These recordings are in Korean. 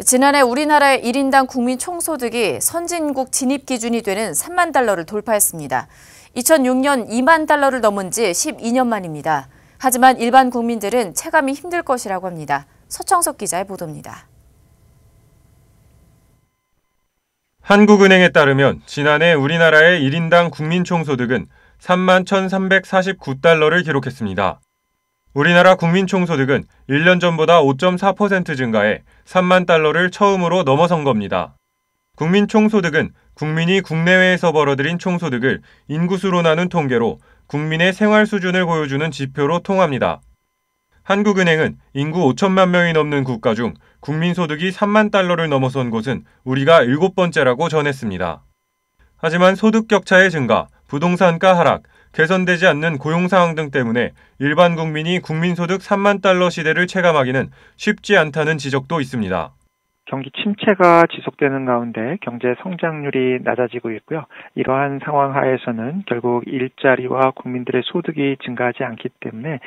지난해 우리나라의 1인당 국민 총소득이 선진국 진입 기준이 되는 3만 달러를 돌파했습니다. 2006년 2만 달러를 넘은 지 12년 만입니다. 하지만 일반 국민들은 체감이 힘들 것이라고 합니다. 서청석 기자의 보도입니다. 한국은행에 따르면 지난해 우리나라의 1인당 국민 총소득은 3만 1,349달러를 기록했습니다. 우리나라 국민 총소득은 1년 전보다 5.4% 증가해 3만 달러를 처음으로 넘어선 겁니다. 국민 총소득은 국민이 국내외에서 벌어들인 총소득을 인구수로 나눈 통계로 국민의 생활 수준을 보여주는 지표로 통합니다. 한국은행은 인구 5천만 명이 넘는 국가 중 국민 소득이 3만 달러를 넘어선 곳은 우리가 7번째라고 전했습니다. 하지만 소득 격차의 증가, 부동산가 하락, 개선되지 않는 고용 상황 등 때문에 일반 국민이 국민소득 3만 달러 시대를 체감하기는 쉽지 않다는 지적도 있습니다. 경기 침체가 지속되는 가운데 경제 성장률이 낮아지고 있고요. 이러한 상황 하에서는 결국 일자리와 국민들의 소득이 증가하지 않기 때문에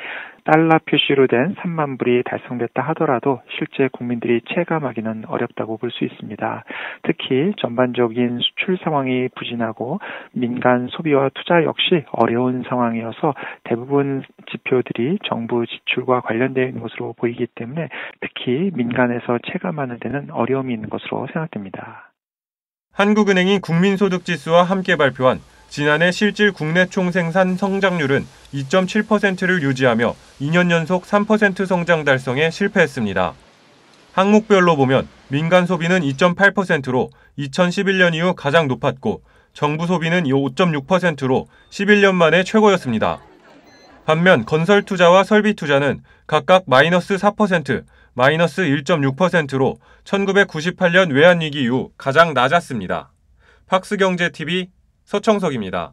달러 표시로 된 3만 불이 달성됐다 하더라도 실제 국민들이 체감하기는 어렵다고 볼 수 있습니다. 특히 전반적인 수출 상황이 부진하고 민간 소비와 투자 역시 어려운 상황이어서 대부분 지표들이 정부 지출과 관련되어 있는 것으로 보이기 때문에 특히 민간에서 체감하는 데는 어려움이 있는 것으로 생각됩니다. 한국은행이 국민소득지수와 함께 발표한 지난해 실질 국내 총생산 성장률은 2.7%를 유지하며 2년 연속 3% 성장 달성에 실패했습니다. 항목별로 보면 민간 소비는 2.8%로 2011년 이후 가장 높았고 정부 소비는 5.6%로 11년 만에 최고였습니다. 반면 건설 투자와 설비 투자는 각각 마이너스 4%, 마이너스 1.6%로 1998년 외환위기 이후 가장 낮았습니다. 팍스경제TV 서청석입니다.